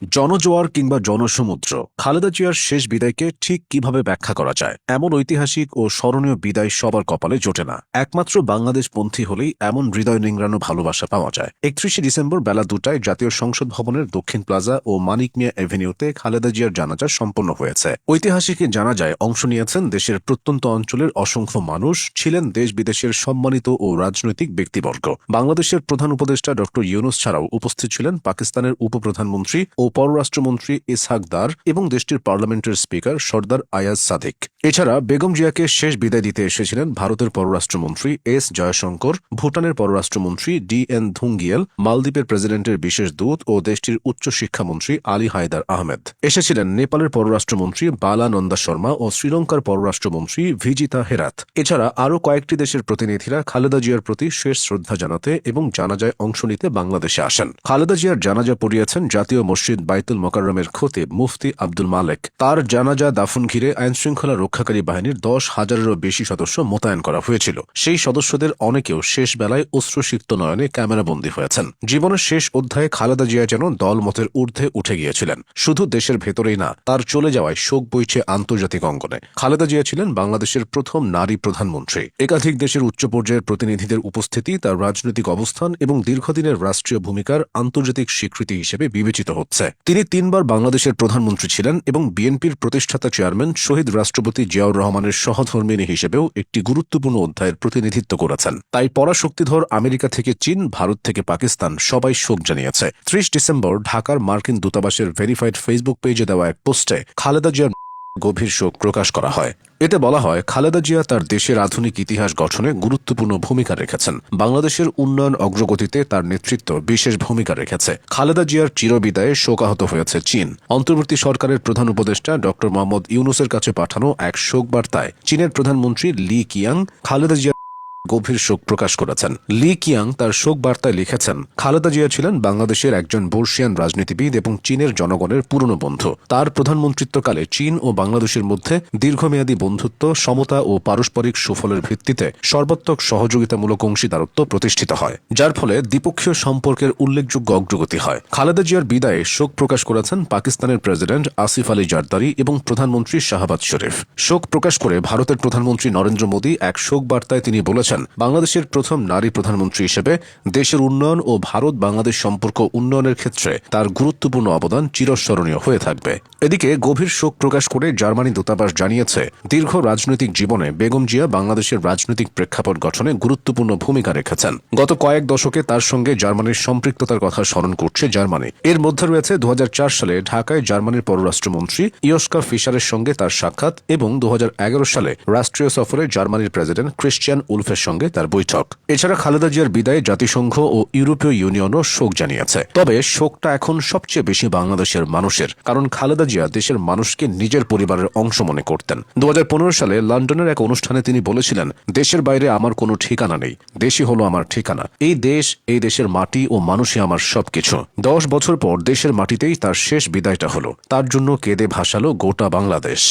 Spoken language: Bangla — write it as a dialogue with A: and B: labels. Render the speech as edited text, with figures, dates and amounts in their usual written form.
A: জনজোয়ার কিংবা জনসমুদ্র, খালেদা জিয়ার শেষ বিদায়কে ঠিক কিভাবে ব্যাখ্যা করা যায়? এমন ঐতিহাসিক ও স্মরণীয় বিদায় সবার কপালে জোটে না। একমাত্র বাংলাদেশপন্থী হলেই এমন হৃদয় নিংড়ানো ভালোবাসা পাওয়া যায়। 31শে ডিসেম্বর বেলা 2টায় জাতীয় সংসদ ভবনের দক্ষিণ প্লাজা ও মানিক মিয়া এভিনিউতে খালেদা জিয়ার জানাজা সম্পন্ন হয়েছে। ঐতিহাসিক জানাজায় অংশ নিয়েছেন দেশের প্রত্যন্ত অঞ্চলের অসংখ্য মানুষ, ছিলেন দেশ বিদেশের সম্মানিত ও রাজনৈতিক ব্যক্তিবর্গ। বাংলাদেশের প্রধান উপদেষ্টা ড ইউনূস ছাড়াও উপস্থিত ছিলেন পাকিস্তানের উপপ্রধানমন্ত্রী ও পররাষ্ট্রমন্ত্রী ইসহাক দার এবং দেশটির পার্লামেন্টের স্পিকার সর্দার আয়াজ সাদিক। এছাড়া বেগম জিয়াকে শেষ বিদায় দিতে এসেছিলেন ভারতের পররাষ্ট্রমন্ত্রী এস জয়শঙ্কর, ভুটানের পররাষ্ট্রমন্ত্রী DN ধুঙ্গিয়েল, মালদ্বীপের প্রেসিডেন্টের বিশেষ দূত ও দেশটির উচ্চ শিক্ষামন্ত্রী আলী হায়দার আহমেদ। এসেছিলেন নেপালের পররাষ্ট্রমন্ত্রী বালা নন্দা শর্মা ও শ্রীলঙ্কার পররাষ্ট্রমন্ত্রী ভিজিতা হেরাত। এছাড়া আরও কয়েকটি দেশের প্রতিনিধিরা খালেদা জিয়ার প্রতি শেষ শ্রদ্ধা জানাতে এবং জানাজায় অংশ নিতে বাংলাদেশে আসেন। খালেদা জিয়ার জানাজা পড়িয়েছেন জাতীয় মসজিদ বাইতুল মোকাররমের খতিব মুফতি আব্দুল মালেক। তার জানাজা দাফন ঘিরে আইনশৃঙ্খলা রক্ষাকারী বাহিনীর 10,000-এরও বেশি সদস্য মোতায়েন করা হয়েছিল। সেই সদস্যদের অনেকেও শেষ বেলায় অশ্রুসিক্ত নয়নে ক্যামেরাবন্দী হয়েছেন। জীবনের শেষ অধ্যায়ে খালেদা জিয়া যেন দলমতের ঊর্ধ্বে উঠে গিয়েছিলেন। শুধু দেশের ভেতরেই না, তার চলে যাওয়ায় শোক বইছে আন্তর্জাতিক অঙ্গনে। খালেদা জিয়া ছিলেন বাংলাদেশের প্রথম নারী প্রধানমন্ত্রী। একাধিক দেশের উচ্চ পর্যায়ের প্রতিনিধিদের উপস্থিতি তার রাজনৈতিক অবস্থান এবং দীর্ঘদিনের রাষ্ট্রীয় ভূমিকার আন্তর্জাতিক স্বীকৃতি হিসেবে বিবেচিত হচ্ছে। তিনি 3বার বাংলাদেশের প্রধানমন্ত্রী ছিলেন এবং বিএনপির প্রতিষ্ঠাতা চেয়ারম্যান শহীদ রাষ্ট্রপতি জিয়াউর রহমানের সহধর্মিণী হিসেবেও একটি গুরুত্বপূর্ণ অধ্যায়ের প্রতিনিধিত্ব করেছেন। তাই পরাশক্তিধর আমেরিকা থেকে চীন, ভারত থেকে পাকিস্তান সবাই শোক জানিয়েছে। 30 ডিসেম্বর ঢাকার মার্কিন দূতাবাসের ভেরিফাইড ফেসবুক পেজে দেওয়া এক পোস্টে খালেদা জিয়ার গভীর শোক প্রকাশ করা হয়। এতে বলা হয়, খালেদা জিয়া তার দেশের আধুনিক ইতিহাস গঠনে গুরুত্বপূর্ণ ভূমিকা রেখেছেন। বাংলাদেশের উন্নয়ন অগ্রগতিতে তার নেতৃত্ব বিশেষ ভূমিকা রেখেছে। খালেদা জিয়ার চিরবিদায়ে শোকাহত হয়েছে চীন। অন্তর্বর্তী সরকারের প্রধান উপদেষ্টা ড মোহাম্মদ ইউনূসের কাছে পাঠানো এক শোক বার্তায় চীনের প্রধানমন্ত্রী লি কিয়াং খালেদা জিয়া গভীর শোক প্রকাশ করেছেন। লি কিয়াং তার শোক বার্তায় লিখেছেন, খালেদা জিয়া ছিলেন বাংলাদেশের একজন বর্ষিয়ান রাজনীতিবিদ এবং চীনের জনগণের পুরনো বন্ধু। তার প্রধানমন্ত্রিত্বকালে চীন ও বাংলাদেশের মধ্যে দীর্ঘমেয়াদী বন্ধুত্ব, সমতা ও পারস্পরিক সুফলের ভিত্তিতে সর্বাত্মক সহযোগিতামূলক অংশীদারত্ব প্রতিষ্ঠিত হয়, যার ফলে দ্বিপক্ষীয় সম্পর্কের উল্লেখযোগ্য অগ্রগতি হয়। খালেদা জিয়ার বিদায়ে শোক প্রকাশ করেছেন পাকিস্তানের প্রেসিডেন্ট আসিফ আলী জারদারি এবং প্রধানমন্ত্রী শাহবাজ শরীফ। শোক প্রকাশ করে ভারতের প্রধানমন্ত্রী নরেন্দ্র মোদী এক শোক বার্তায় তিনি বলেছেন, বাংলাদেশের প্রথম নারী প্রধানমন্ত্রী হিসেবে দেশের উন্নয়ন ও ভারত বাংলাদেশ সম্পর্ক উন্নয়নের ক্ষেত্রে তার গুরুত্বপূর্ণ অবদান চিরস্মরণীয় হয়ে থাকবে। এদিকে গভীর শোক প্রকাশ করে জার্মানি দূতাবাস জানিয়েছে, দীর্ঘ রাজনৈতিক জীবনে বেগম জিয়া বাংলাদেশের রাজনৈতিক প্রেক্ষাপট গঠনে গুরুত্বপূর্ণ ভূমিকা রেখেছেন। গত কয়েক দশকে তার সঙ্গে জার্মানির সম্পৃক্ততার কথা স্মরণ করছে জার্মানি। এর মধ্যে রয়েছে 2004 সালে ঢাকায় জার্মানির পররাষ্ট্রমন্ত্রী ইয়স্কা ফিশারের সঙ্গে তার সাক্ষাৎ এবং 2011 সালে রাষ্ট্রীয় সফরে জার্মানির প্রেসিডেন্ট ক্রিশ্চিয়ান উলফের সঙ্গে তার বৈঠক। এছাড়া খালেদা জিয়ার বিদায়ে জাতিসংঘ ও ইউরোপীয় ইউনিয়নও শোক জানিয়েছে। তবে শোকটা এখন সবচেয়ে বেশি বাংলাদেশের মানুষের, কারণ খালেদা জিয়া দেশের মানুষকে নিজের পরিবারের অংশ মনে করতেন। 2015 সালে লন্ডনের এক অনুষ্ঠানে তিনি বলেছিলেন, দেশের বাইরে আমার কোনো ঠিকানা নেই, দেশই হলো আমার ঠিকানা। এই দেশ, এই দেশের মাটি ও মানুষই আমার সবকিছু। 10 বছর পর দেশের মাটিতেই তার শেষ বিদায়টা হলো। তার জন্য কেঁদে ভাসালো গোটা বাংলাদেশ।